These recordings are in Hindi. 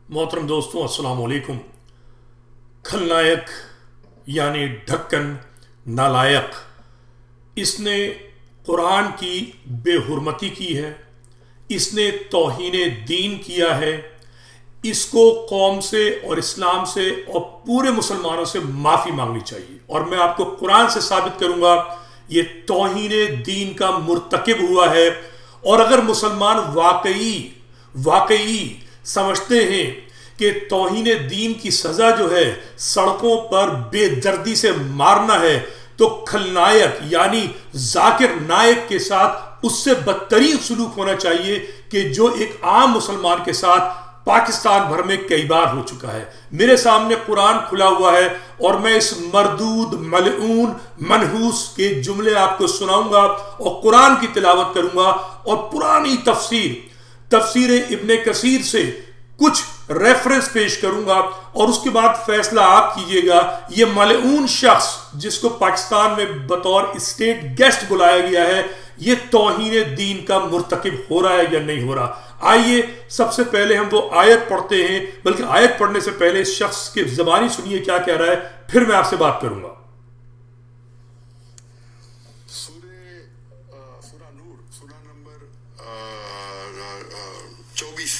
मोहतरम दोस्तों, अस्सलाम वालेकुम। खलनायक यानी ढक्कन नालायक, इसने कुरान की बेहुरमती की है, इसने तौहीन दीन किया है। इसको कौम से और इस्लाम से और पूरे मुसलमानों से माफ़ी मांगनी चाहिए। और मैं आपको कुरान से साबित करूंगा ये तौहीन दीन का मुर्तकिब हुआ है। और अगर मुसलमान वाकई समझते हैं कि तौहीन दीन की सज़ा जो है सड़कों पर बेदर्दी से मारना है, तो खलनायक यानी जाकिर नायक के साथ उससे बदतरीन सलूक होना चाहिए कि जो एक आम मुसलमान के साथ पाकिस्तान भर में कई बार हो चुका है। मेरे सामने कुरान खुला हुआ है और मैं इस मरदूद मलऊन मनहूस के जुमले आपको सुनाऊंगा और कुरान की तिलावत करूंगा और पुरानी तफसीर इब्ने कसीर से कुछ रेफरेंस पेश करूंगा और उसके बाद फैसला आप कीजिएगा। ये मलऊन शख्स जिसको पाकिस्तान में बतौर स्टेट गेस्ट बुलाया गया है, ये तौहीन दीन का मुर्तकिब हो रहा है या नहीं हो रहा। आइए सबसे पहले हम वो आयत पढ़ते हैं, बल्कि आयत पढ़ने से पहले इस शख्स की ज़बानी सुनिए क्या कह रहा है, फिर मैं आपसे बात करूंगा। सूरा नूर, सूरा नंबर 24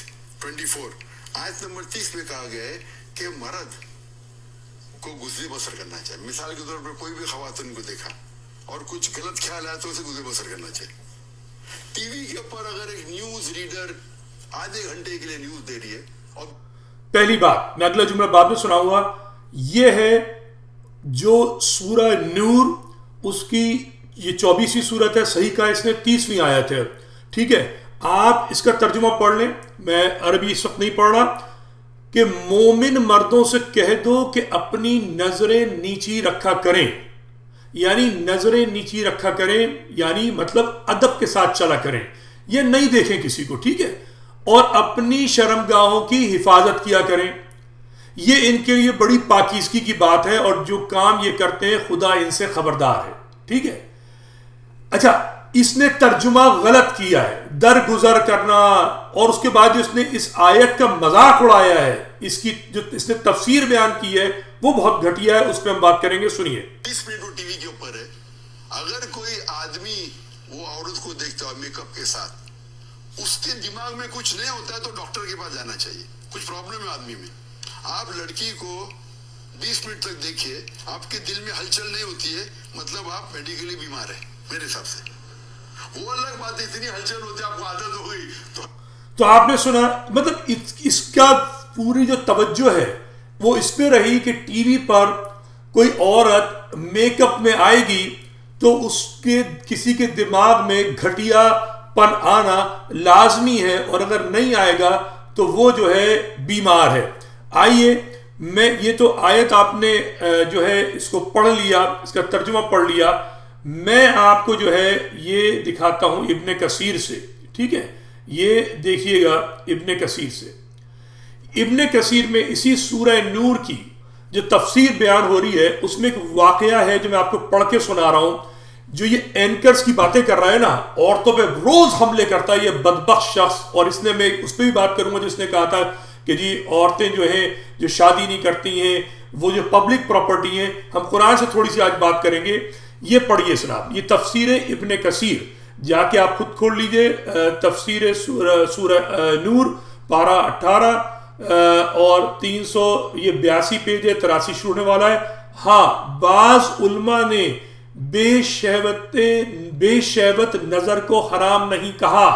आयत नंबर 30 में कहा गया है कि मर्द को गुज़र बसर करना चाहिए। मिसाल के तौर पर कोई भी खवातीन को देखा और कुछ गलत ख्याल आया तो उसे गुज़र बसर करना चाहिए। टीवी के ऊपर अगर एक न्यूज रीडर आधे घंटे के लिए न्यूज दे रही है, और पहली बात, मैं अगला जुमला बाद में सुनाऊंगा, यह है जो सूरा नूर, उसकी ये 24वीं सूरत है, सही कहा इसने, 30वीं आयत है। ठीक है, आप इसका तर्जुमा पढ़ लें, मैं अरबी इस वक्त नहीं पढ़ रहा। कि मोमिन मर्दों से कह दो कि अपनी नजरें नीची रखा करें, यानी नजरें नीची रखा करें यानी मतलब अदब के साथ चला करें, ये नहीं देखें किसी को, ठीक है, और अपनी शर्मगाहों की हिफाजत किया करें। ये इनके लिए बड़ी पाकीज़गी की बात है और जो काम ये करते हैं खुदा इनसे खबरदार है। ठीक है, अच्छा, इसने तर्जुमा गलत किया है, दरगुजर करना, और उसके बाद इसने इस आयत का मजाक उड़ाया है। इसकी जो इसने तफसीर बयान की है वो बहुत घटिया है, उस पर हम बात करेंगे, सुनिए। 20 मिनट वो टीवी के ऊपर है। अगर कोई आदमी वो औरत को देखता है मेकअप के साथ, उसके दिमाग में कुछ नहीं होता है तो डॉक्टर के पास जाना चाहिए। कुछ प्रॉब्लम है आदमी में। आप लड़की को 20 मिनट तक देखिए, आपके दिल में हलचल नहीं होती है, मतलब आप मेडिकली बीमार है मेरे हिसाब से। वो अलग बात है, इतनी हलचल होती है, आपको आदत हो गई तो आपने सुना, मतलब इसका पूरी जो तवज्जो है वो इस पे रही कि टीवी पर कोई औरत मेकअप में आएगी तो उसके किसी के दिमाग में घटियापन आना लाजमी है, और अगर नहीं आएगा तो वो जो है बीमार है। आइए, मैं ये तो आयत आपने जो है इसको पढ़ लिया, इसका तर्जुमा पढ़ लिया, मैं आपको जो है ये दिखाता हूं इब्ने कसीर से। ठीक है, ये देखिएगा इब्ने कसीर से। इब्ने कसीर में इसी सूरह नूर की जो तफसीर बयान हो रही है उसमें एक वाकया है जो मैं आपको पढ़ के सुना रहा हूं। जो ये एंकर्स की बातें कर रहा है ना, औरतों पे रोज हमले करता है ये बदबख्त शख्स, और इसने, मैं उस पर भी बात करूंगा जिसने कहा था कि जी औरतें जो हैं जो शादी नहीं करती हैं वो जो पब्लिक प्रॉपर्टी हैं। हम कुरान से थोड़ी सी आज बात करेंगे। ये पढ़िए जनाब, ये तफसीर इब्ने कसीर, जाके आप खुद खोल लीजिए, तफसीर सूरह नूर पारा 18 और 382 पेज है, 83 शुरू होने वाला है। हाँ, बाज उल्मा ने बेशहवत नजर को हराम नहीं कहा।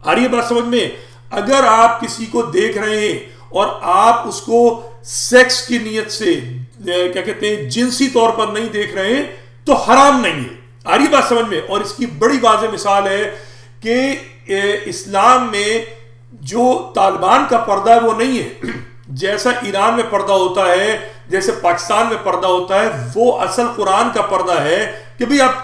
आ रही है बात समझ में? अगर आप किसी को देख रहे हैं और आप उसको सेक्स की नीयत से, क्या कहते हैं, जिनसी तौर पर नहीं देख रहे हैं तो हराम नहीं है। आ रही बात समझ में? और इसकी बड़ी वाज़ेह मिसाल है कि इस्लाम में जो तालिबान का पर्दा है वो नहीं है। जैसा ईरान में पर्दा होता है, जैसे पाकिस्तान में पर्दा होता है, वो असल कुरान का पर्दा है कि भाई आप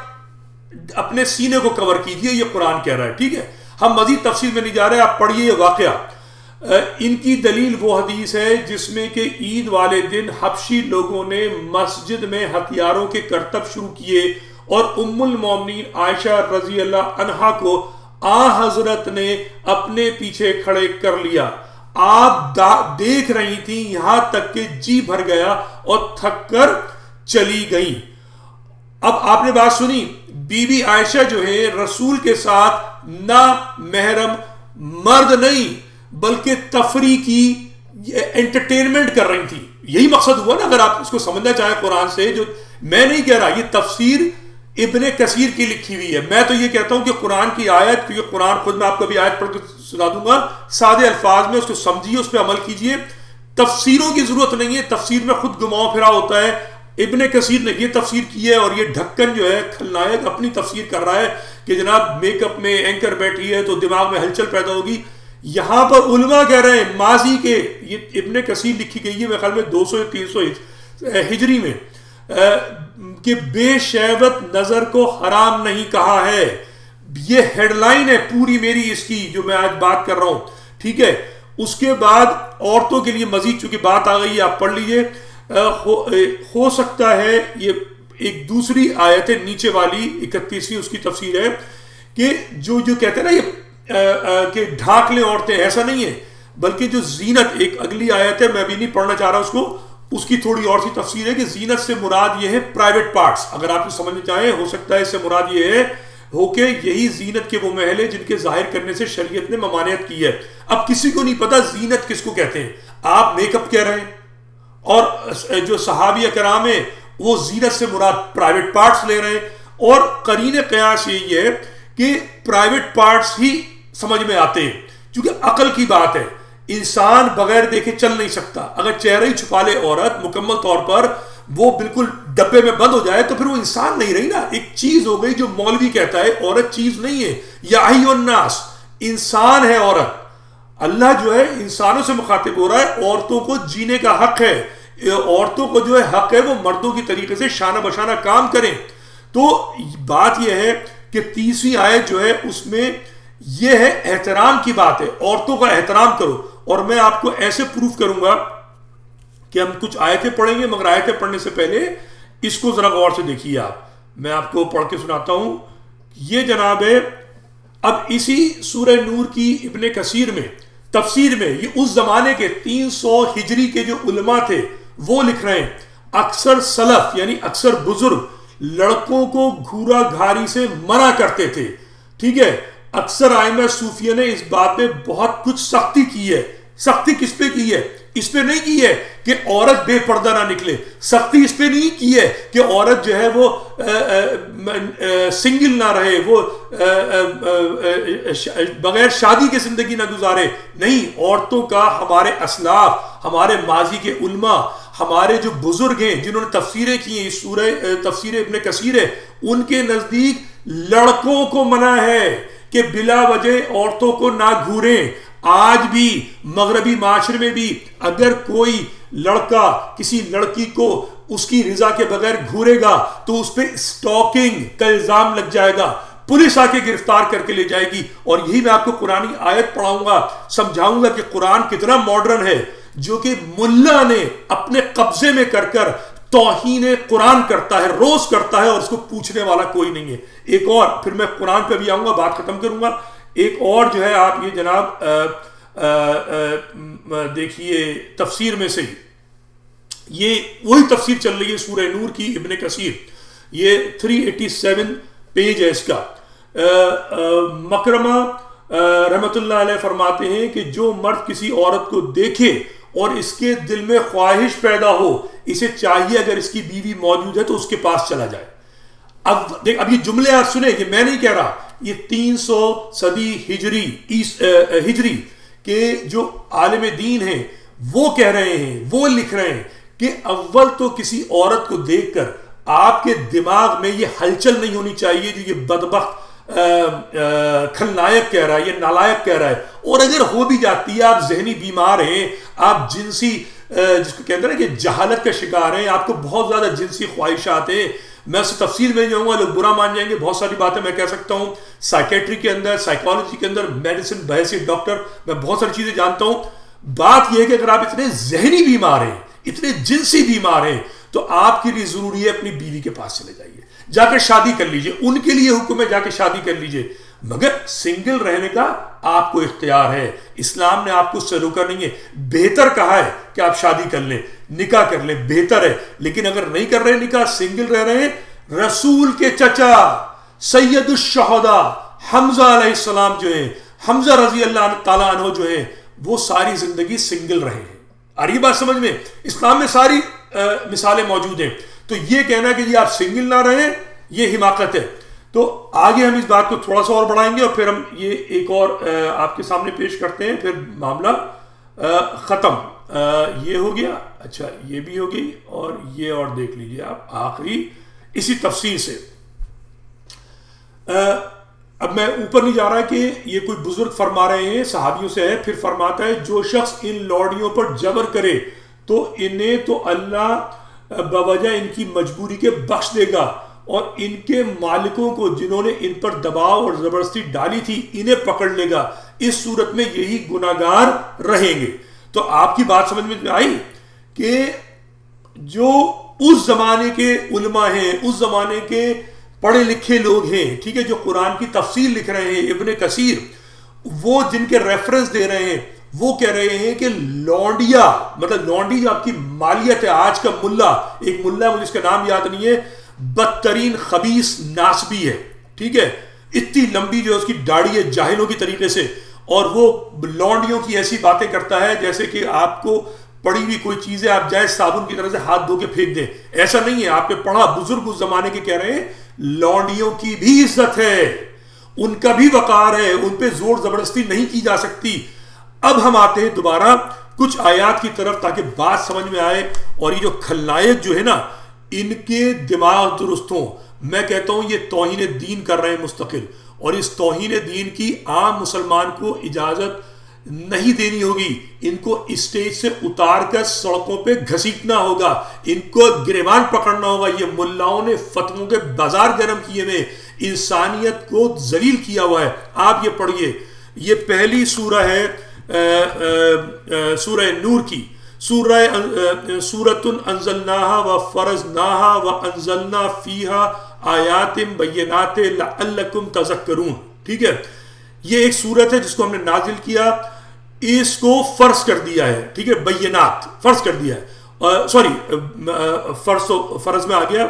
अपने सीने को कवर कीजिए, ये कुरान कह रहा है। ठीक है, हम मजीद तफसील में नहीं जा रहे, आप पढ़िए ये वाकया। इनकी दलील वो हदीस है जिसमें कि ईद वाले दिन हबशी लोगों ने मस्जिद में हथियारों के करतब शुरू किए और उम्मुल मोमिनीन आयशा रजी अल्लाह अन्हा को आ हजरत ने अपने पीछे खड़े कर लिया। आप देख रही थी, यहां तक कि जी भर गया और थक कर चली गई। अब आपने बात सुनी, बीबी आयशा जो है रसूल के साथ ना महरम मर्द नहीं बल्कि तफरी की एंटरटेनमेंट कर रही थी। यही मकसद हुआ ना, अगर आप इसको समझना चाहें कुरान से। जो मैं नहीं कह रहा, ये तफसीर इब्ने कसीर की लिखी हुई है। मैं तो ये कहता हूं कि कुरान की आयत, क्योंकि कुरान खुद मैं आपको अभी आयत पढ़ के सुना दूंगा सादे अल्फाज में, उसको समझिए, उस पर अमल कीजिए। तफसीरों की जरूरत नहीं है, तफसीर में खुद घुमाव फिरा होता है। इब्ने कसीर ने ये तफसीर की है और ये ढक्कन जो है खलनायक अपनी तफसीर कर रहा है कि जनाब मेकअप में एंकर बैठी है तो दिमाग में हलचल पैदा होगी। यहां पर उलमा कह रहे हैं माजी के, ये इब्ने कसीर लिखी गई है मेरे ख्याल में 200 या 300 हिजरी में, कि बेशहवत नजर को हराम नहीं कहा है। ये हेडलाइन है पूरी मेरी इसकी जो मैं आज बात कर रहा हूं, ठीक है। उसके बाद औरतों के लिए मजीद चूंकि बात आ गई, आप पढ़ लीजिए। हो सकता है ये एक दूसरी आयत है नीचे वाली 31वीं, उसकी तफसीर है कि जो कहते हैं ना ये कि ढाक ले औरतें, ऐसा नहीं है, बल्कि जो जीनत, एक अगली आयत है, मैं भी नहीं पढ़ना चाह रहा उसको, उसकी थोड़ी और सी तफसीर है कि जीनत से मुराद ये है प्राइवेट पार्ट्स। अगर आप समझना चाहें, हो सकता है इससे मुराद ये है हो के यही जीनत के वो महल है जिनके जाहिर करने से शरीयत ने ममानियत की है। अब किसी को नहीं पता जीनत किसको कहते हैं। आप मेकअप कह रहे हैं और जो सहाबी कराम है वो जीनत से मुराद प्राइवेट पार्ट्स ले रहे हैं, और करीने कयास यही है कि प्राइवेट पार्ट्स ही समझ में आते हैं, क्योंकि अकल की बात है। इंसान बगैर देखे चल नहीं सकता। अगर चेहरा ही छुपा ले औरत मुकम्मल तौर पर, वो बिल्कुल डब्बे में बंद हो जाए, तो फिर वो इंसान नहीं रही ना, एक चीज हो गई। जो मौलवी कहता है औरत चीज नहीं है, या अय्युन्नास, इंसान है औरत। अल्लाह जो है इंसानों से मुखातिब हो रहा है, औरतों को जीने का हक है, औरतों को जो है हक है वो मर्दों की तरीके से शाना बशाना काम करें। तो बात यह है कि 30वीं आयत जो है उसमें यह है एहतराम की बात है, औरतों का एहतराम करो। और मैं आपको ऐसे प्रूफ करूंगा कि हम कुछ आयतें पढ़ेंगे, मगर आयतें पढ़ने से पहले इसको जरा गौर से देखिए आप। मैं आपको पढ़ के सुनाता हूं। ये जनाब है, अब इसी सूरह नूर की इब्ने कसीर में तफसीर में, ये उस जमाने के 300 हिजरी के जो उलमा थे वो लिख रहे हैं, अक्सर सलफ यानी अक्सर बुजुर्ग लड़कों को घूरा घारी से मना करते थे, ठीक है। अक्सर आइमा सूफिया ने इस बात पे बहुत कुछ सख्ती की है। सख्ती किस पे की है? इस पे नहीं की है कि औरत बेपर्दा ना निकले। सख्ती इस पे नहीं की है कि औरत जो है वो सिंगल ना रहे, वो बगैर शादी के जिंदगी ना गुजारे। नहीं, औरतों का हमारे असलाफ, हमारे माजी के उल्मा, हमारे जो बुजुर्ग हैं जिन्होंने तफसीरें की हैं, इस सूरह तफसीर इब्ने कसीर है, उनके नजदीक लड़कों को मना है कि बिला वजह औरतों को ना घूरें। आज भी मगरबी माशरे में भी अगर कोई लड़का किसी लड़की को उसकी रिजा के बगैर घूरेगा तो उस पर स्टॉकिंग का इल्जाम लग जाएगा, पुलिस आके गिरफ्तार करके ले जाएगी। और यही मैं आपको कुरानी आयत पढ़ाऊंगा, समझाऊंगा कि कुरान कितना मॉडर्न है, जो कि मुल्ला ने अपने कब्जे में कर कर तौहीन कुरान करता है, रोज करता है, और उसको पूछने वाला कोई नहीं है। एक और, फिर मैं कुरान पे भी आऊंगा, बात खत्म करूंगा। एक और जो है, आप ये जनाब देखिए तफसीर में से, ये वही तफसीर चल रही है सूरह नूर की इब्ने कसीर, ये 387 पेज है इसका। मकरमा रहमतुल्लाह अलैह फरमाते हैं कि जो मर्द किसी औरत को देखे और इसके दिल में ख्वाहिश पैदा हो, इसे चाहिए अगर इसकी बीवी मौजूद है तो उसके पास चला जाए। अब देख, अब ये जुमले आप सुने, ये मैं नहीं कह रहा, ये 300 सदी हिजरी के जो आलिम दीन हैं वो कह रहे हैं, वो लिख रहे हैं कि अव्वल तो किसी औरत को देखकर आपके दिमाग में ये हलचल नहीं होनी चाहिए जो ये बदबख्त खलनायक कह रहा है, ये नालायक कह रहा है। और अगर हो भी जाती है, आप जहनी बीमार हैं, आप जिनसी जिसको कहते हैं ना कि जहालत का शिकार हैं, आपको बहुत ज्यादा जिनसी ख्वाहिशात हैं। मैं उस तफसील में जाऊंगा, लोग बुरा मान जाएंगे, बहुत सारी बातें मैं कह सकता हूं। साइकेट्री के अंदर, साइकोलॉजी के अंदर, मेडिसिन बहसी डॉक्टर, मैं बहुत सारी चीजें जानता हूं। बात यह है कि अगर आप इतने जहनी बीमार हैं, इतने जिनसी बीमार हैं, तो आपके लिए जरूरी है अपनी बीवी के पास चले जाइए, जाकर शादी कर लीजिए। उनके लिए हुक्म है जाकर शादी कर लीजिए, मगर सिंगल रहने का आपको इख्तियार है। इस्लाम ने आपको उससे रोका नहीं है। बेहतर कहा है कि आप शादी कर लें, निकाह कर लें, बेहतर है। लेकिन अगर नहीं कर रहे निकाह, सिंगल रह रहे हैं, रसूल के चचा सैयदुश शहदा हमजा अलैहिस्सलाम जो हैं, हमजा रजी अल्लाह ताला अन्हु जो हैं, वो सारी जिंदगी सिंगल रहे हैं। और ये बात समझ में, इस्लाम में सारी मिसालें मौजूद हैं। तो ये कहना कि जी आप सिंगल ना रहे, ये हिमाकत है। तो आगे हम इस बात को थोड़ा सा और बढ़ाएंगे और फिर हम ये एक और आपके सामने पेश करते हैं, फिर मामला खत्म। ये हो गया, अच्छा ये भी हो गई, और ये और देख लीजिए आप आखिरी इसी तफसीर से। अब मैं ऊपर नहीं जा रहा कि ये कोई बुजुर्ग फरमा रहे हैं, सहाबियों से है, फिर फरमाता है जो शख्स इन लौड़ियों पर जबर करे तो इन्हें तो अल्लाह बवजह इनकी मजबूरी के बख्श देगा, और इनके मालिकों को जिन्होंने इन पर दबाव और जबरदस्ती डाली थी इन्हें पकड़ लेगा। इस सूरत में यही गुनाहगार रहेंगे। तो आपकी बात समझ में आई कि जो उस जमाने के उलमा हैं, उस जमाने के पढ़े लिखे लोग हैं, ठीक है, जो कुरान की तफसीर लिख रहे हैं, इब्ने कसीर, वो जिनके रेफरेंस दे रहे हैं, वो कह रहे हैं कि लौंडिया, मतलब लौंडी जो आपकी मालियत है, आज का मुल्ला, एक मुल्ला है मुझे इसका नाम याद नहीं है, बदतरीन खबीस नासबी है, ठीक है, इतनी लंबी जो उसकी दाढ़ी है जाहिलों की तरीके से, और वो लौंडियों की ऐसी बातें करता है जैसे कि आपको पड़ी हुई कोई चीज है, आप जाए साबुन की तरह से हाथ धो के फेंक दें। ऐसा नहीं है, आपने पढ़ा, बुजुर्ग उस जमाने के कह रहे हैं लौंडियों की भी इज्जत है, उनका भी वकार है, उन पे जोर जबरदस्ती नहीं की जा सकती। अब हम आते हैं दोबारा कुछ आयात की तरफ ताकि बात समझ में आए, और ये जो खलनायक जो है ना, इनके दिमाग दुरुस्त हों। मैं कहता हूं ये तौहीन दीन कर रहे हैं मुस्तकिल, और इस तौहीन दीन की आम मुसलमान को इजाजत नहीं देनी होगी। इनको स्टेज से उतार कर सड़कों पे घसीटना होगा, इनको गिरबान पकड़ना होगा। ये मुल्लाओं ने फतवों के बाजार गर्म किए हुए, इंसानियत को जलील किया हुआ है। आप ये पढ़िए, ये पहली सूरह है सूरह नूर की, सूरतुन अंज़लनाहा व फरज़नाहा व अंज़लना फीहा आयातिम बय्यिनातिन लअल्लकुम तज़क्करून। ठीक है, ये एक सूरत है जिसको हमने नाजिल किया, इसको फर्ज कर दिया है, ठीक है, बय्यिनात फर्ज कर दिया है, सॉरी फर्ज में आ गया,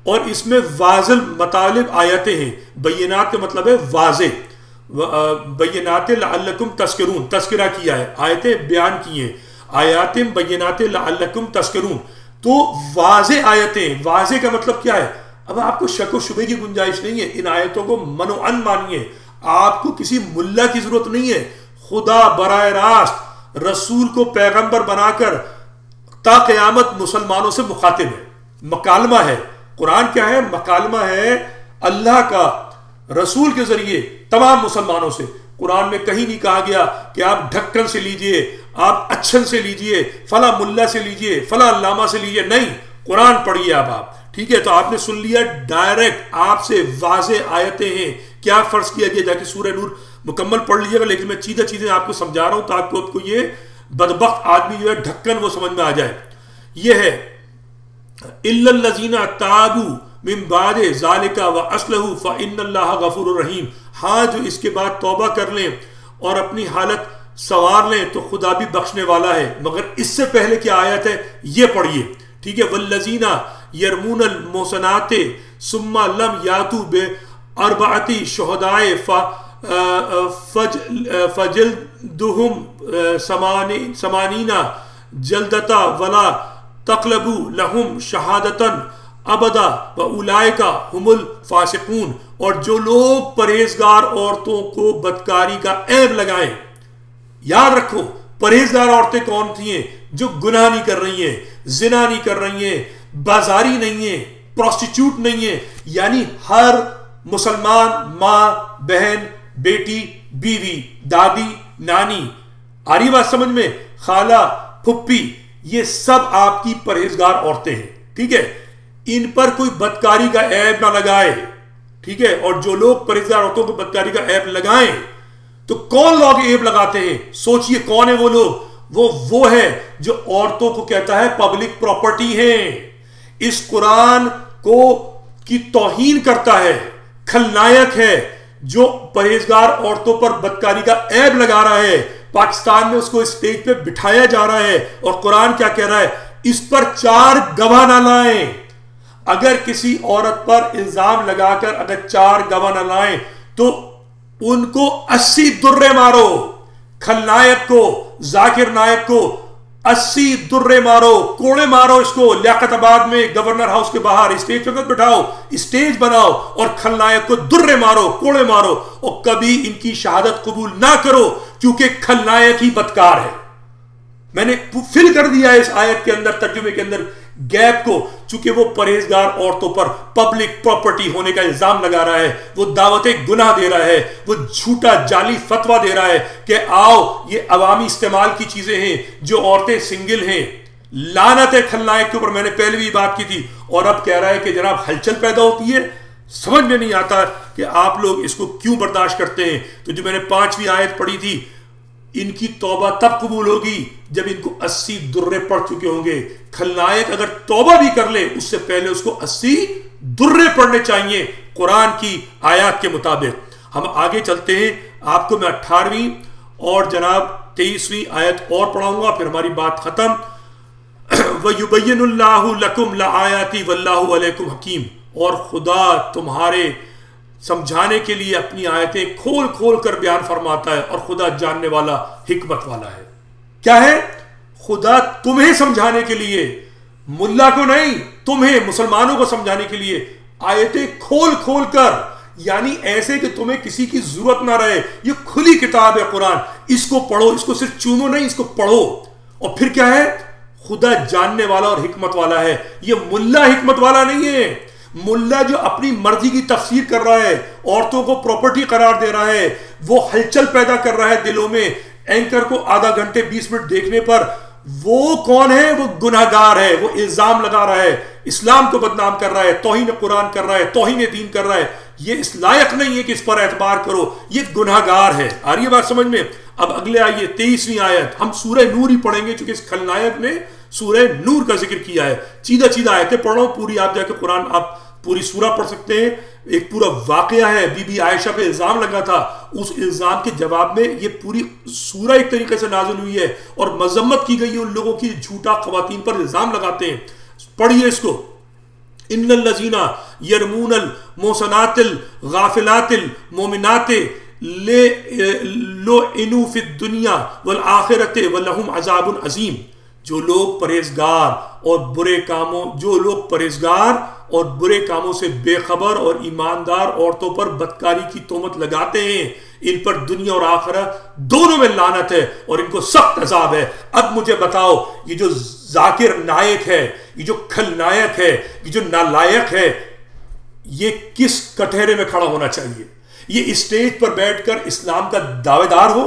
और इसमें वाज़िल मतालिब आयतें हैं। बय्यिनात का मतलब है वाज़े, बय्यिनातिन लअल्लकुम तज़क्करून, तज़किरा किया है, आयतें बयान की हैं, आयातिम बय्यिनातिन लअल्लकुम तज़क्करून। तो वाज़े आयतें, वाज़े का मतलब क्या है? अब आपको शक व शुबे की गुंजाइश नहीं है, इन आयतों को मनोअन मानिए, आपको किसी मुल्ला की जरूरत नहीं है। खुदा बराह रास्त रसूल को पैगंबर बनाकर ता क़यामत मुसलमानों से मुखातिब है, मकालमा है। कुरान क्या है? मकालमा है अल्लाह का रसूल के जरिए तमाम मुसलमानों से। कुरान में कहीं नहीं कहा गया कि आप ढक्कन से लीजिए, आप अच्छन से लीजिए, फला मुल्ला से लीजिए, फला अल्लामा से लीजिए, नहीं, कुरान पढ़िए आप, ठीक है। तो आपने सुन लिया, डायरेक्ट आपसे वाज़े आयतें हैं। क्या फर्ज किया गया? जाके सूरह नूर मुकम्मल पढ़ लीजिएगा, लेकिन मैं चीज़ें चीजें आपको समझा रहा हूं ताकि आपको ये बदबख्त आदमी जो है ढक्कन वो समझ में आ जाए। ये है इल्लल्लज़ीना ताबू मिन बादे ज़ालिका व अस्लहू फ़ इन्नल्लाहा गफूरुर रहीम। हाँ, जो इसके बाद तौबा कर लें और अपनी हालत संवार लें तो खुदा भी बख्शने वाला है। मगर इससे पहले क्या आयत है ये पढ़िए, ठीक है। वल्लज़ीना यरमूनल मुहसनाते सुम्मा लम यातू बे अरबाती शुहदाए फजल्दुहुम समानीना जल्दता वला तक़लबू लहुम शहादतन अबदा व उलाइका हुमुल फासिकून। और जो लोग परहेजगार औरतों को बदकारी का ऐब लगाएं, याद रखो परहेजगार औरतें कौन थी? जो गुनाह नहीं कर रही हैं, जिना नहीं कर रही हैं, बाजारी नहीं है, प्रोस्टिट्यूट नहीं है, यानी हर मुसलमान माँ, बहन, बेटी, बीवी, दादी, नानी, आ रही बात समझ में, खाला, फुप्पी, ये सब आपकी परहेजगार औरतें हैं, ठीक है। इन पर कोई बदकारी का ऐब ना लगाए, ठीक है। और जो लोग परहेजगार औरतों को बदकारी का ऐब लगाएं, तो कौन लोग ऐब लगाते हैं? सोचिए कौन है वो लोग? वो है जो औरतों को कहता है पब्लिक प्रॉपर्टी है, इस कुरान को की तौहीन करता है, खलनायक है, जो परहेजगार औरतों पर बदकारी का ऐब लगा रहा है, पाकिस्तान में उसको स्टेज पे बिठाया जा रहा है। और कुरान क्या कह रहा है, इस पर 4 गवाह ना लाएं। अगर किसी औरत पर इल्जाम लगाकर अगर 4 गवाह ना लाएं तो उनको 80 दुर्रे मारो। खलनायक को, जाकिर नायक को 80 दुर्रे मारो, कोड़े मारो इसको। लियाकताबाद में गवर्नर हाउस के बाहर स्टेज पर बिठाओ, स्टेज बनाओ और खलनायक को दुर्रे मारो, कोड़े मारो। और कभी इनकी शहादत कबूल ना करो, क्योंकि खलनायक ही बदकार है। मैंने फिल कर दिया है इस आयत के अंदर, तर्जुमे के अंदर गैप को, चूंकि वो परहेजगार औरतों पर पब्लिक प्रॉपर्टी होने का इल्जाम लगा रहा है, वो दावते गुनाह दे रहा है, वो झूठा जाली फतवा दे रहा है कि आओ ये अवामी इस्तेमाल की चीजें हैं, जो औरतें सिंगल हैं। लानत है खलनायक के ऊपर, मैंने पहले भी बात की थी। और अब कह रहा है कि जनाब हलचल पैदा होती है। समझ में नहीं आता कि आप लोग इसको क्यों बर्दाश्त करते हैं। तो जो मैंने 5वीं आयत पढ़ी थी, इनकी तौबा तब कबूल होगी जब इनको 80 दुर्रे पड़ चुके होंगे। खलनायक अगर तौबा भी कर ले, उससे पहले उसको 80 दुर्रे पड़ने चाहिए कुरान की आयत के मुताबिक। हम आगे चलते हैं। आपको मैं 18वीं और जनाब 23वीं आयत और पढ़ाऊंगा, फिर हमारी बात खत्म। वयुबय्यिनुल्लाहु लकुम लाआयाति वल्लाहु अलैकुम हकीम। और खुदा तुम्हारे समझाने के लिए अपनी आयतें खोल खोल कर बयान फरमाता है, और खुदा जानने वाला, हिकमत वाला है। क्या है? खुदा तुम्हें समझाने के लिए, मुल्ला को नहीं, तुम्हें मुसलमानों को समझाने के लिए आयतें खोल खोल कर, यानी ऐसे कि तुम्हें किसी की जरूरत ना रहे। ये खुली किताब है कुरान, इसको पढ़ो, इसको सिर्फ चूमो नहीं, इसको पढ़ो। और फिर क्या है? खुदा जानने वाला और हिकमत वाला है। ये मुल्ला हिकमत वाला नहीं है। मुल्ला जो अपनी मर्जी की तफसीर कर रहा है, औरतों को प्रॉपर्टी करार दे रहा है, वो हलचल पैदा कर रहा है दिलों में। एंकर को आधा घंटे 20 मिनट देखने पर वो कौन है? वो गुनाहगार है। वो इल्जाम लगा रहा है, इस्लाम को बदनाम कर रहा है, तौहीन कुरान कर रहा है, तौहीन दीन कर रहा है। ये इस लायक नहीं है कि इस पर एतबार करो, ये गुनाहगार है। आ रही है बात समझ में? अब अगले आइए 23वीं आयत। हम सूरह नूर ही पढ़ेंगे, क्योंकि इस खलनायक ने सूरह नूर का जिक्र किया है। सीधा सीधा आयतें पढ़ रहा हूं, पूरी आप जाके कुरान आप पूरी सूरा पढ़ सकते हैं। एक पूरा वाकया है, बीबी आयशा पे इल्जाम लगा था, उस इल्जाम के जवाब में ये पूरी सूरा एक तरीके से नाज़िल हुई है, और मजम्मत की गई है उन लोगों की झूठा खवातीन पर इल्जाम लगाते हैं। पढ़िए इसको। इन्नल लज़ीना यरमूनल मोहसनातिल गाफिलातिल मोमिनाते ले लो इनु फिद दुनिया वल आखिरते वलहुम अज़ाबुन अज़ीम। जो लोग परहेजगार और बुरे कामों और बुरे कामों से बेखबर और ईमानदार औरतों पर बदकारी की तोहमत लगाते हैं, इन पर दुनिया और आखिरत दोनों में लानत है और इनको सख्त अजाब है। अब मुझे बताओ, ये जो जाकिर नायक है, ये जो खलनायक है, ये जो नालायक है, ये किस कटहरे में खड़ा होना चाहिए? ये स्टेज पर बैठकर इस्लाम का दावेदार हो,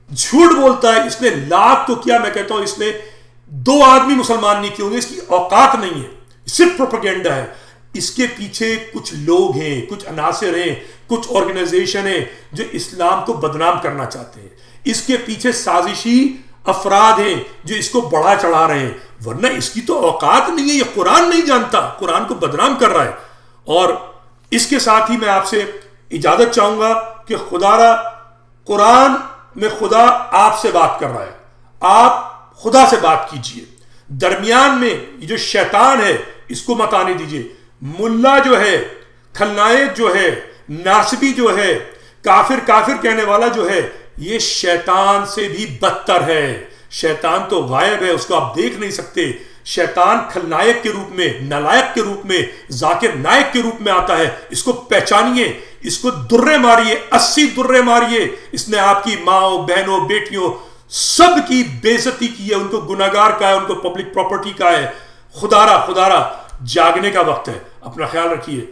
झूठ बोलता है। इसने लाख तो किया, मैं कहता हूं इसने 2 आदमी मुसलमान नहीं किए होंगे। इसकी औकात नहीं है, सिर्फ प्रोपेगेंडा है। इसके पीछे कुछ लोग हैं, कुछ अनासिर हैं, कुछ ऑर्गेनाइजेशन हैं जो इस्लाम को बदनाम करना चाहते हैं। इसके पीछे साजिशी अफराद हैं जो इसको बढ़ा चढ़ा रहे हैं, वरना इसकी तो औकात नहीं है। ये कुरान नहीं जानता, कुरान को बदनाम कर रहा है। और इसके साथ ही मैं आपसे इजाजत चाहूंगा कि खुदारा कुरान में खुदा आपसे बात कर रहा है, आप खुदा से बात कीजिए। दरमियान में ये जो शैतान है, इसको मत आने दीजिए। मुल्ला जो है, खलनायक जो है, नासिबी जो है, काफिर काफिर कहने वाला जो है, ये शैतान से भी बदतर है। शैतान तो गायब है, उसको आप देख नहीं सकते। शैतान खलनायक के रूप में, नालायक के रूप में, जाकिर नायक के रूप में आता है। इसको पहचानिए, इसको दुर्रे मारिए, 80 दुर्रे मारिए। इसने आपकी माओ, बहनों, बेटियों सब की बेइज्जती की है, उनको गुनाहगार का है, उनको पब्लिक प्रॉपर्टी का है। खुदारा जागने का वक्त है। अपना ख्याल रखिए।